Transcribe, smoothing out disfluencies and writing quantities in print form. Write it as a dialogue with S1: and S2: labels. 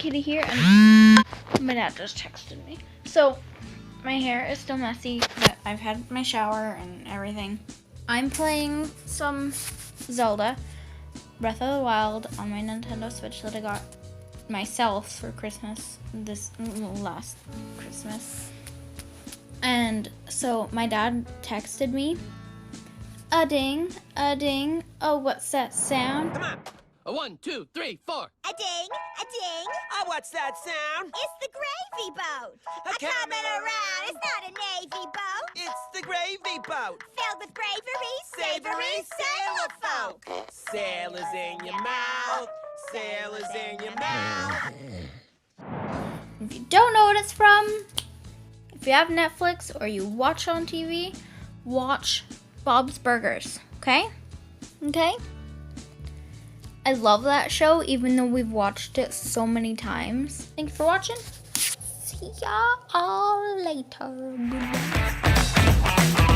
S1: kitty here, and my dad just texted me. So my hair is still messy, but I've had my shower and everything. I'm playing some Zelda Breath of the Wild on my Nintendo Switch that I got myself for Christmas this last Christmas. And so my dad texted me, a ding, oh, what's that sound?
S2: Come on. A 1, 2, 3, 4.
S3: A ding, a ding.
S2: Oh, what's that sound?
S3: It's the gravy boat.
S2: Coming
S3: around. It's not a navy boat.
S2: It's the gravy boat.
S3: Filled with bravery,
S2: Savory
S3: sailor folk.
S2: Sailors in your mouth. Sailors in your mouth.
S1: If you don't know what it's from, if you have Netflix or you watch on TV, watch Bob's Burgers, okay? Okay? I love that show, even though we've watched it so many times. Thank you for watching. See ya all later. Goodbye.